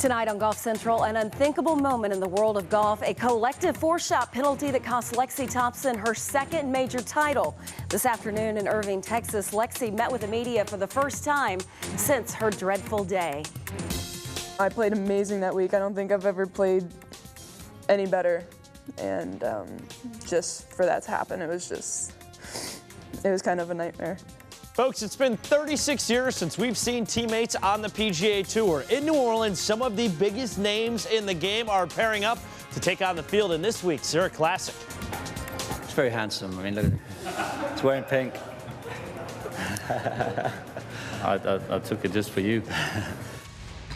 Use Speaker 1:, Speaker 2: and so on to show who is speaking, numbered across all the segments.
Speaker 1: Tonight on Golf Central, an unthinkable moment in the world of golf, a collective four-shot penalty that cost Lexi Thompson her second major title. This afternoon in Irving, Texas, Lexi met with the media for the first time since her dreadful day.
Speaker 2: I played amazing that week. I don't think I've ever played any better. And just for that to happen, it was kind of a nightmare.
Speaker 3: Folks, it's been 36 years since we've seen teammates on the PGA Tour. In New Orleans, some of the biggest names in the game are pairing up to take on the field in this week's Zurich Classic.
Speaker 4: It's very handsome. I mean, look at it. It's wearing pink. I took it just for you.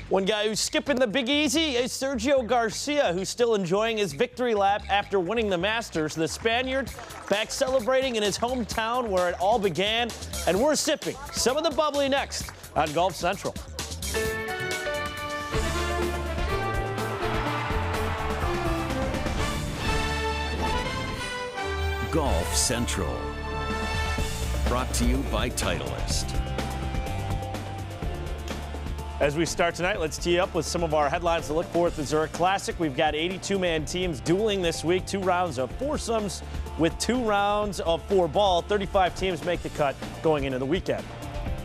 Speaker 3: One guy who's skipping the Big Easy is Sergio Garcia, who's still enjoying his victory lap after winning the Masters. The Spaniard back celebrating in his hometown where it all began. And we're sipping some of the bubbly next on Golf Central.
Speaker 5: Golf Central. Brought to you by Titleist.
Speaker 3: As we start tonight, let's tee up with some of our headlines to look for at the Zurich Classic. We've got 82-man teams dueling this week, 2 rounds of foursomes with 2 rounds of 4-ball. 35 teams make the cut going into the weekend.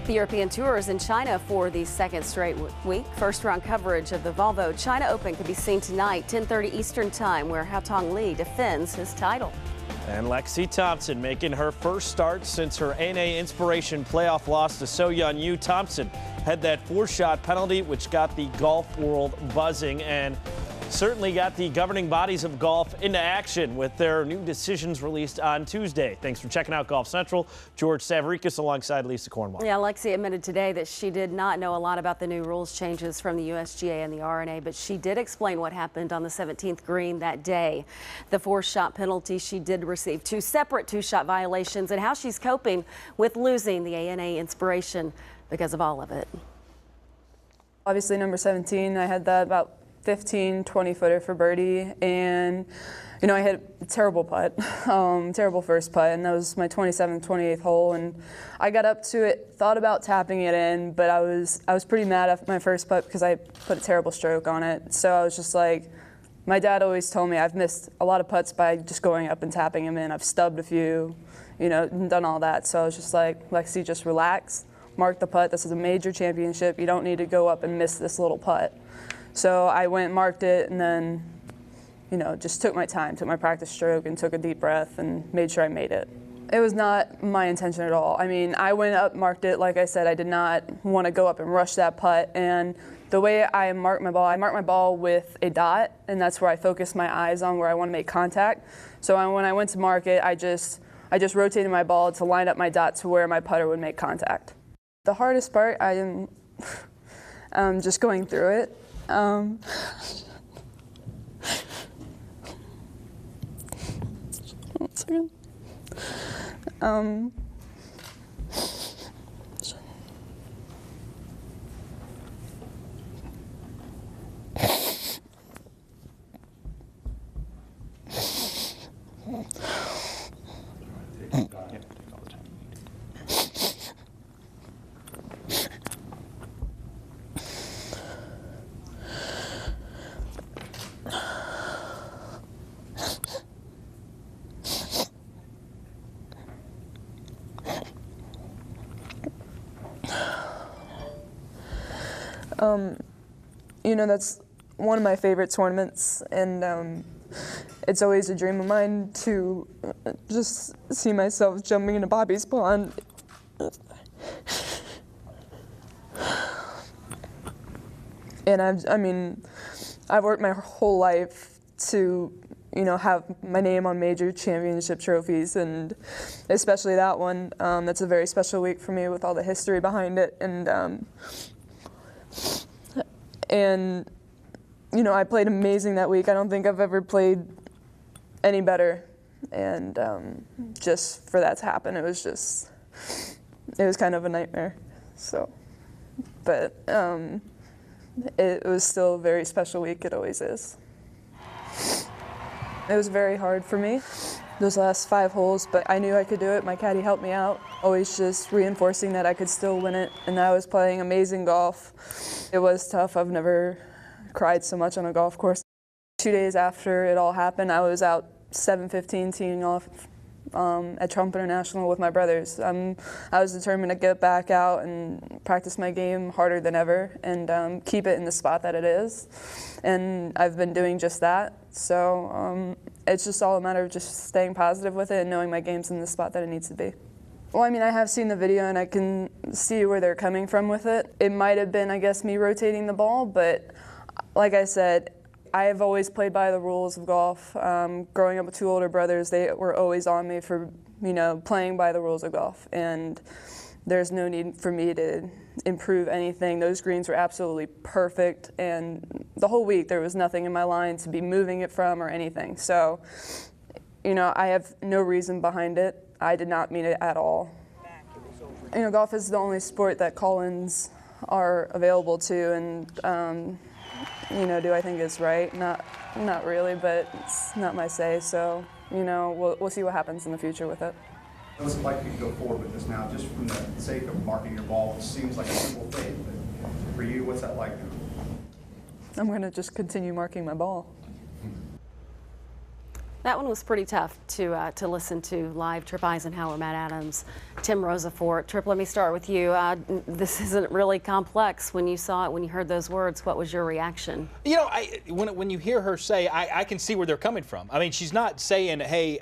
Speaker 1: The European Tour is in China for the second straight week. First round coverage of the Volvo China Open can be seen tonight, 10:30 Eastern Time, where Haotong Li defends his title.
Speaker 3: And Lexi Thompson making her first start since her ANA Inspiration playoff loss to So-Yeon Yu. Thompson had that 4-shot penalty, which got the golf world buzzing and certainly got the governing bodies of golf into action with their new decisions released on Tuesday. Thanks for checking out Golf Central. George Savaricas alongside Lisa Cornwall.
Speaker 1: Yeah, Lexi admitted today that she did not know a lot about the new rules changes from the USGA and the RNA, but she did explain what happened on the 17th green that day. The 4-shot penalty, she did receive 2 separate 2-shot violations, and how she's coping with losing the ANA Inspiration because of all of it.
Speaker 2: Obviously, number 17, I had that about 15, 20-footer for birdie, and I hit a terrible putt, terrible first putt, and that was my 27th, 28th hole, and I got up to it, thought about tapping it in, but I was pretty mad at my first putt because I put a terrible stroke on it. So I was just like, my dad always told me I've missed a lot of putts by just going up and tapping them in. I've stubbed a few, and done all that. So I was just like, Lexi, just relax, mark the putt. This is a major championship. You don't need to go up and miss this little putt. So I went, marked it, and then, just took my time, took my practice stroke, and took a deep breath and made sure I made it. It was not my intention at all. I mean, I went up, marked it. Like I said, I did not want to go up and rush that putt. And the way I mark my ball with a dot, and that's where I focus my eyes on where I want to make contact. So when I went to mark it, I just rotated my ball to line up my dot to where my putter would make contact. The hardest part, I'm just going through it. One second. That's one of my favorite tournaments, and it's always a dream of mine to just see myself jumping into Bobby's pond. And I've worked my whole life to, have my name on major championship trophies, and especially that one. That's a very special week for me with all the history behind it, and I played amazing that week. I don't think I've ever played any better, and just for that to happen, it was kind of a nightmare. So, but it was still a very special week. It always is. It was very hard for me, those last 5 holes, but I knew I could do it. My caddy helped me out, always just reinforcing that I could still win it, and I was playing amazing golf. It was tough. I've never cried so much on a golf course. 2 days after it all happened, I was out 7:15 teeing off at Trump International with my brothers. I was determined to get back out and practice my game harder than ever and keep it in the spot that it is. And I've been doing just that. So it's just all a matter of just staying positive with it and knowing my game's in the spot that it needs to be. Well, I mean, I have seen the video and I can see where they're coming from with it. It might have been, I guess, me rotating the ball, but like I said, I have always played by the rules of golf. Growing up with two older brothers, they were always on me for, playing by the rules of golf. And there's no need for me to improve anything. Those greens were absolutely perfect. And the whole week, there was nothing in my line to be moving it from or anything. So, I have no reason behind it. I did not mean it at all. Golf is the only sport that call-ins are available to, and do I think it's right? Not really, but it's not my say. So, we'll see what happens in the future with it.
Speaker 6: What's it like to go forward with this now, just from the sake of marking your ball? It seems like a simple thing, but for you, what's that like now?
Speaker 2: I'm going to just continue marking my ball.
Speaker 1: That one was pretty tough to listen to live. Trip Eisenhower, Matt Adams, Tim Rosafort. Trip, let me start with you. This isn't really complex. When you saw it, when you heard those words, what was your reaction?
Speaker 7: When you hear her say, I can see where they're coming from. I mean, she's not saying, hey,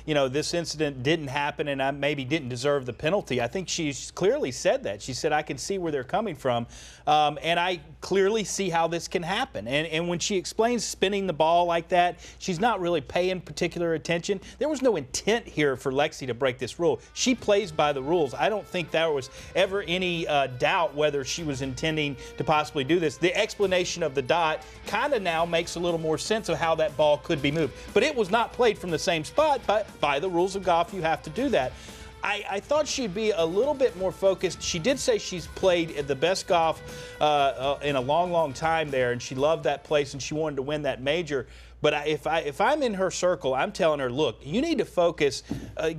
Speaker 7: this incident didn't happen and I maybe didn't deserve the penalty. I think she's clearly said that. She said, I can see where they're coming from, and I clearly see how this can happen. And when she explains spinning the ball like that, she's not really paying particular attention. There was no intent here for Lexi to break this rule. She plays by the rules. I don't think there was ever any doubt whether she was intending to possibly do this. The explanation of the dot kind of now makes a little more sense of how that ball could be moved. But it was not played from the same spot, but by the rules of golf, you have to do that. I thought she'd be a little bit more focused. She did say she's played the best golf in a long, long time there, and she loved that place and she wanted to win that major. But if I'm in her circle, I'm telling her, look, you need to focus,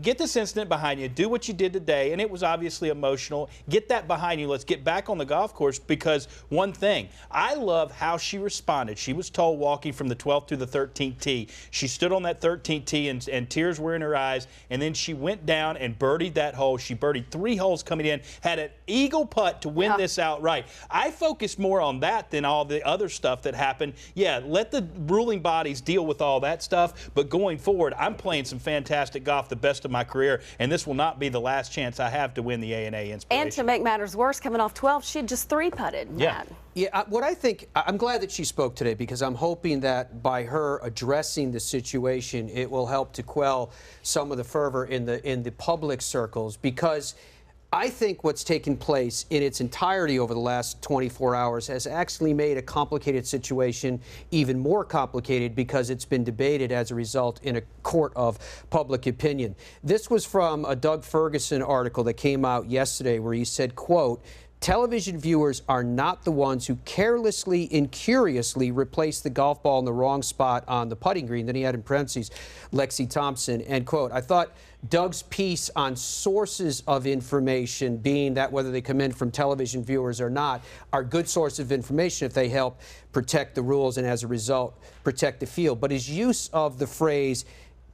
Speaker 7: get this incident behind you, do what you did today, and it was obviously emotional. Get that behind you. Let's get back on the golf course, because one thing, I love how she responded. She was told walking from the 12th to the 13th tee. She stood on that 13th tee and tears were in her eyes, and then she went down and birdied that hole. She birdied 3 holes coming in, had an eagle putt to win this outright. I focused more on that than all the other stuff that happened. Yeah, let the ruling body deal with all that stuff, but going forward, I'm playing some fantastic golf, the best of my career, and this will not be the last chance I have to win the A&A Inspiration.
Speaker 1: And to make matters worse, coming off 12, she had just 3-putted.
Speaker 7: Yeah.
Speaker 8: Yeah, what I think, I'm glad that she spoke today, because I'm hoping that by her addressing the situation, it will help to quell some of the fervor in the public circles, because I think what's taken place in its entirety over the last 24 hours has actually made a complicated situation even more complicated, because it's been debated as a result in a court of public opinion. This was from a Doug Ferguson article that came out yesterday, where he said, quote, television viewers are not the ones who carelessly and curiously replace the golf ball in the wrong spot on the putting green. Then he had in parentheses, Lexi Thompson, end quote. I thought Doug's piece on sources of information, being that whether they come in from television viewers or not, are good sources of information if they help protect the rules and as a result protect the field. But his use of the phrase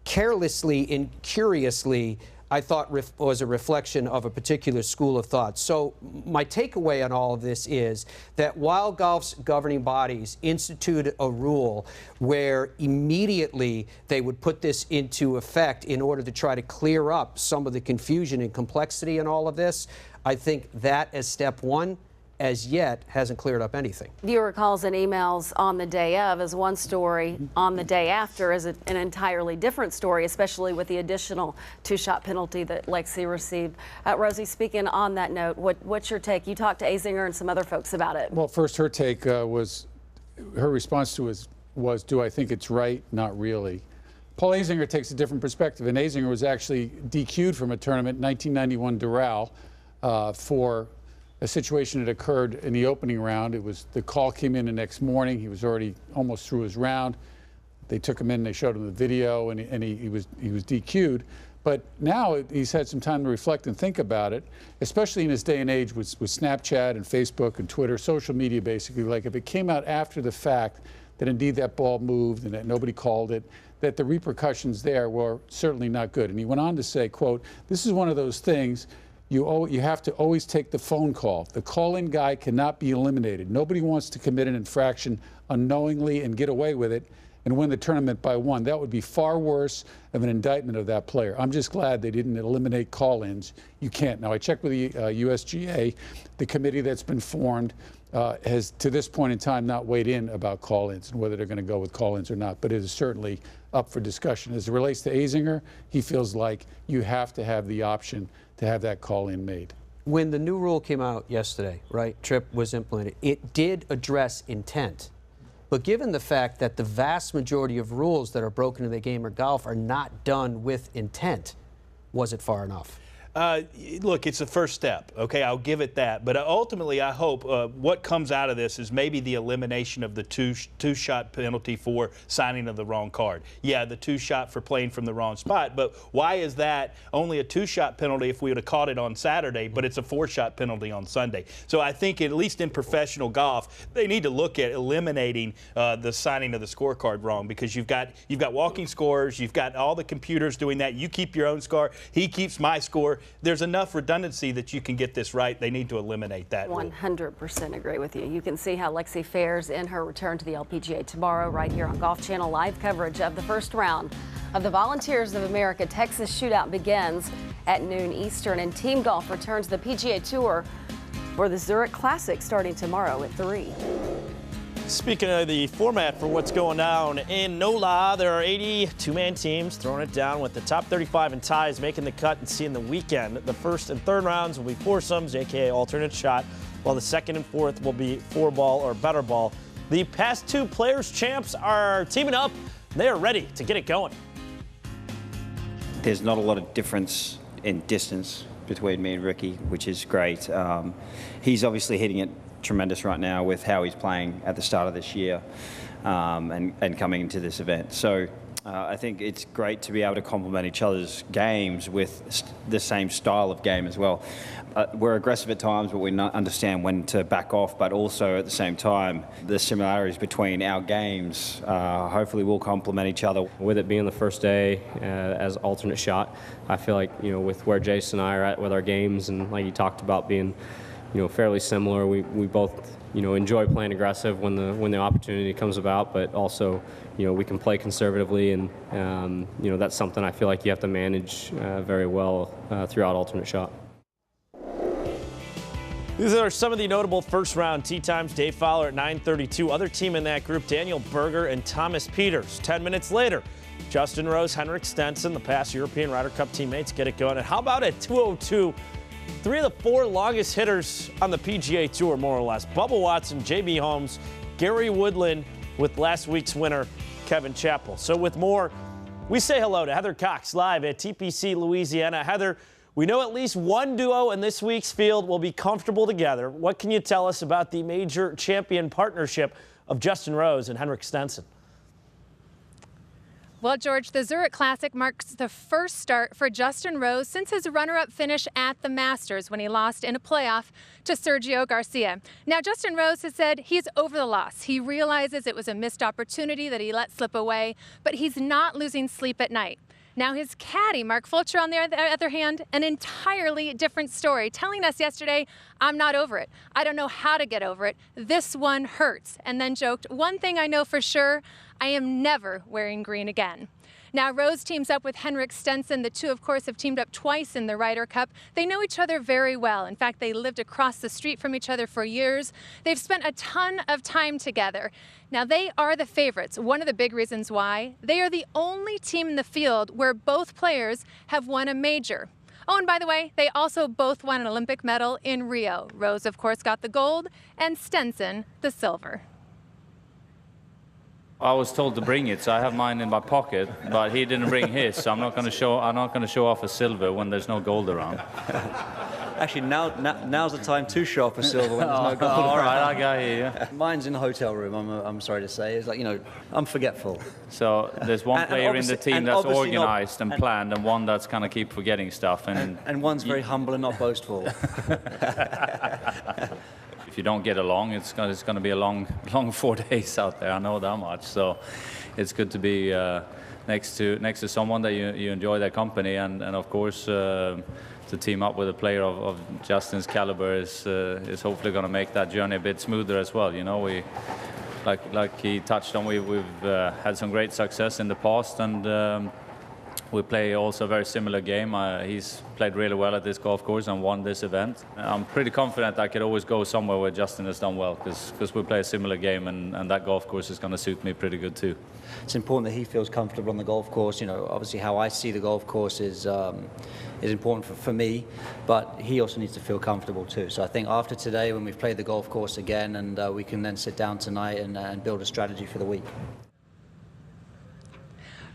Speaker 8: carelessly and curiously, I thought was a reflection of a particular school of thought. So my takeaway on all of this is that while golf's governing bodies instituted a rule where immediately they would put this into effect in order to try to clear up some of the confusion and complexity in all of this, I think that as step one, as yet, hasn't cleared up anything.
Speaker 1: Viewer calls and emails on the day of is one story, on the day after is an entirely different story, especially with the additional 2-shot penalty that Lexi received. Rosie, speaking on that note, what's your take? You talked to Azinger and some other folks about it.
Speaker 9: Well, first, her take was, her response to it was, do I think it's right? Not really. Paul Azinger takes a different perspective, and Azinger was actually DQ'd from a tournament in 1991 Doral for a situation that occurred in the opening round. It was, the call came in the next morning. He was already almost through his round. They took him in, they showed him the video, and he was DQ'd. But now he's had some time to reflect and think about it, especially in this day and age with Snapchat and Facebook and Twitter, social media basically. Like if it came out after the fact that indeed that ball moved and that nobody called it, that the repercussions there were certainly not good. And he went on to say, quote, "This is one of those things you have to always take the phone call. The call-in guy cannot be eliminated. Nobody wants to commit an infraction unknowingly and get away with it and win the tournament by one. That would be far worse of an indictment of that player. I'm just glad they didn't eliminate call-ins. You can't." Now, I checked with the USGA. The committee that's been formed has, to this point in time, not weighed in about call-ins and whether they're going to go with call-ins or not, but it is certainly up for discussion. As it relates to Azinger, he feels like you have to have the option to have that call-in made.
Speaker 8: When the new rule came out yesterday, right, Tripp was implemented, it did address intent. But given the fact that the vast majority of rules that are broken in the game of golf are not done with intent, was it far enough?
Speaker 7: Look, it's the first step, okay? I'll give it that. But ultimately, I hope what comes out of this is maybe the elimination of the two-shot penalty for signing of the wrong card. Yeah, the two-shot for playing from the wrong spot. But why is that only a two-shot penalty if we would have caught it on Saturday, but it's a four-shot penalty on Sunday? So I think at least in professional golf, they need to look at eliminating the signing of the scorecard wrong, because you've got walking scores, you've got all the computers doing that. You keep your own score, he keeps my score. There's enough redundancy that you can get this right. They need to eliminate that.
Speaker 1: 100% agree with you. You can see how Lexi fares in her return to the LPGA tomorrow right here on Golf Channel. Live coverage of the first round of the Volunteers of America Texas Shootout begins at noon Eastern, and Team Golf returns the PGA Tour for the Zurich Classic starting tomorrow at 3.
Speaker 3: Speaking of the format for what's going down in NOLA, there are 80 two-man teams throwing it down with the top 35 in ties making the cut and seeing the weekend. The first and third rounds will be foursomes, aka alternate shot, while the second and fourth will be 4-ball or better ball. The past two Players Champs are teaming up. They are ready to get it going.
Speaker 10: There's not a lot of difference in distance between me and Ricky, which is great. He's obviously hitting it tremendous right now with how he's playing at the start of this year and coming into this event. So I think it's great to be able to complement each other's games with the same style of game as well. We're aggressive at times, but we understand when to back off, but also at the same time, the similarities between our games hopefully will complement each other.
Speaker 11: With it being the first day as alternate shot, I feel like, with where Jason and I are at with our games, and like you talked about being fairly similar. We both, enjoy playing aggressive when the opportunity comes about, but also, we can play conservatively, and that's something I feel like you have to manage very well throughout alternate shot.
Speaker 3: These are some of the notable first-round tee times. Dave Fowler at 9:32. Other team in that group, Daniel Berger and Thomas Peters. 10 minutes later, Justin Rose, Henrik Stenson, the past European Ryder Cup teammates, get it going. And how about at 2:02? 3 of the 4 longest hitters on the PGA Tour, more or less. Bubba Watson, J.B. Holmes, Gary Woodland with last week's winner, Kevin Chappell. So with more, we say hello to Heather Cox live at TPC Louisiana. Heather, we know at least one duo in this week's field will be comfortable together. What can you tell us about the major champion partnership of Justin Rose and Henrik Stenson?
Speaker 12: Well, George, the Zurich Classic marks the first start for Justin Rose since his runner-up finish at the Masters when he lost in a playoff to Sergio Garcia. Now, Justin Rose has said he's over the loss. He realizes it was a missed opportunity that he let slip away, but he's not losing sleep at night. Now, his caddy, Mark Fulcher, on the other hand, an entirely different story, telling us yesterday, "I'm not over it. I don't know how to get over it. This one hurts." And then joked, "One thing I know for sure, I am never wearing green again." Now, Rose teams up with Henrik Stenson. The two, of course, have teamed up twice in the Ryder Cup. They know each other very well. In fact, they lived across the street from each other for years. They've spent a ton of time together. Now, they are the favorites. One of the big reasons why, they are the only team in the field where both players have won a major. Oh, and by the way, they also both won an Olympic medal in Rio. Rose, of course, got the gold, and Stenson the silver.
Speaker 13: I was told to bring it, so I have mine in my pocket, but he didn't bring his, so I'm not going to show off a silver when there's no gold around.
Speaker 4: Actually, now's the time to show off a silver when there's no gold.
Speaker 13: All right, I got you. Yeah.
Speaker 4: Mine's in the hotel room. I'm sorry to say. It's like, you know, I'm forgetful.
Speaker 13: So there's one player in the team that's
Speaker 4: obviously
Speaker 13: organized and planned, and one that's kind of keep forgetting stuff.
Speaker 4: And one's very humble and not boastful.
Speaker 13: If you don't get along, it's going to be a long 4 days out there. I know that much. So it's good to be next to someone that you enjoy their company, and of course to team up with a player of Justin's caliber is hopefully going to make that journey a bit smoother as well. You know, we like he touched on, we've had some great success in the past, and we play also a very similar game. He's played really well at this golf course and won this event. I'm pretty confident I could always go somewhere where Justin has done well, because we play a similar game, and that golf course is going to suit me pretty good too.
Speaker 4: It's important that he feels comfortable on the golf course. You know, obviously how I see the golf course is important for me, but he also needs to feel comfortable too. So I think after today, when we've played the golf course again, and we can then sit down tonight and build a strategy for the week.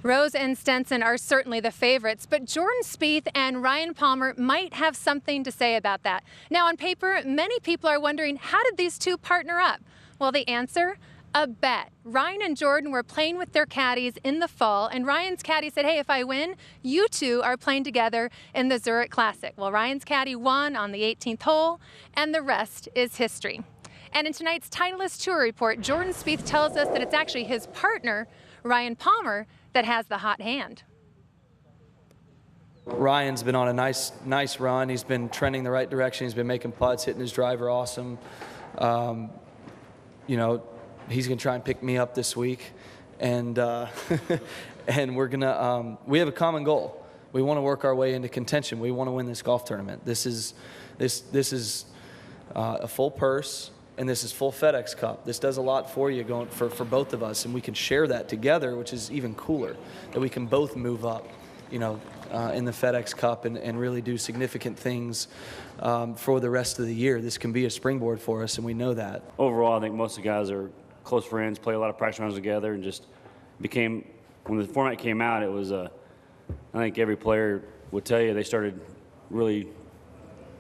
Speaker 12: Rose and Stenson are certainly the favorites, but Jordan Spieth and Ryan Palmer might have something to say about that. Now, on paper, many people are wondering, how did these two partner up? Well, the answer? A bet. Ryan and Jordan were playing with their caddies in the fall, and Ryan's caddy said, hey, if I win, you two are playing together in the Zurich Classic. Well, Ryan's caddy won on the 18th hole, and the rest is history. And in tonight's Titleist Tour report, Jordan Spieth tells us that it's actually his partner, Ryan Palmer, that has the hot hand.
Speaker 14: Ryan's been on a nice run. He's been trending the right direction. He's been making putts, hitting his driver awesome. You know, he's gonna try and pick me up this week, and and we're gonna we have a common goal. We want to work our way into contention. We want to win this golf tournament. This is a full purse. And this is full FedEx Cup. This does a lot for you for both of us, and we can share that together, which is even cooler, that we can both move up, you know, in the FedEx Cup and really do significant things for the rest of the year. This can be a springboard for us, and we know that.
Speaker 15: Overall, I think most of the guys are close friends, play a lot of practice rounds together, and just became, when the format came out, it was I think every player would tell you they started really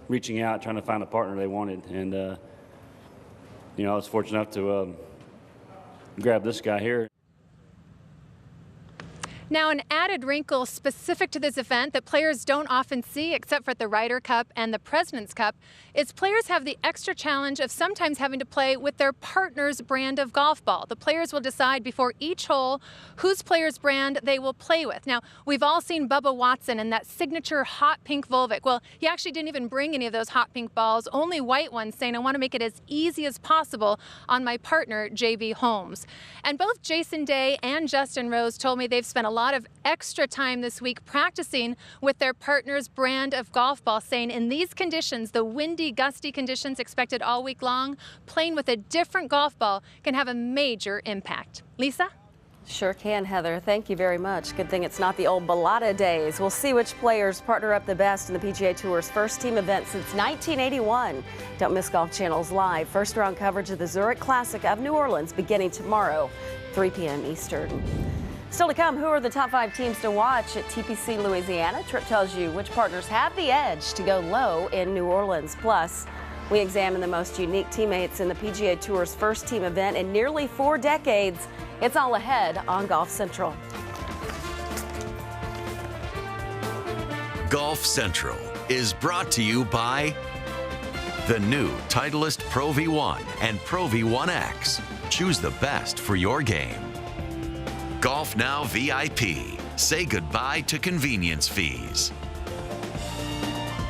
Speaker 15: reaching out, trying to find a partner they wanted, and you know, I was fortunate enough to grab this guy here.
Speaker 12: Now, an added wrinkle specific to this event that players don't often see, except for the Ryder Cup and the President's Cup, is players have the extra challenge of sometimes having to play with their partner's brand of golf ball. The players will decide before each hole whose player's brand they will play with. Now, we've all seen Bubba Watson in that signature hot pink Volvic. Well, he actually didn't even bring any of those hot pink balls, only white ones, saying, I want to make it as easy as possible on my partner, J.B. Holmes. And both Jason Day and Justin Rose told me they've spent a lot of extra time this week practicing with their partner's brand of golf ball, saying in these conditions, the windy, gusty conditions expected all week long, playing with a different golf ball can have a major impact. Lisa?
Speaker 1: Sure can, Heather. Thank you very much. Good thing it's not the old Balada days. We'll see which players partner up the best in the PGA Tour's first team event since 1981. Don't miss Golf Channel's live first round coverage of the Zurich Classic of New Orleans beginning tomorrow, 3 p.m. Eastern. Still to come, who are the top 5 teams to watch at TPC Louisiana? Trip tells you which partners have the edge to go low in New Orleans. Plus, we examine the most unique teammates in the PGA Tour's first team event in nearly 4 decades. It's all ahead on Golf Central.
Speaker 5: Golf Central is brought to you by the new Titleist Pro V1 and Pro V1X. Choose the best for your game. Golf Now VIP. Say goodbye to convenience fees.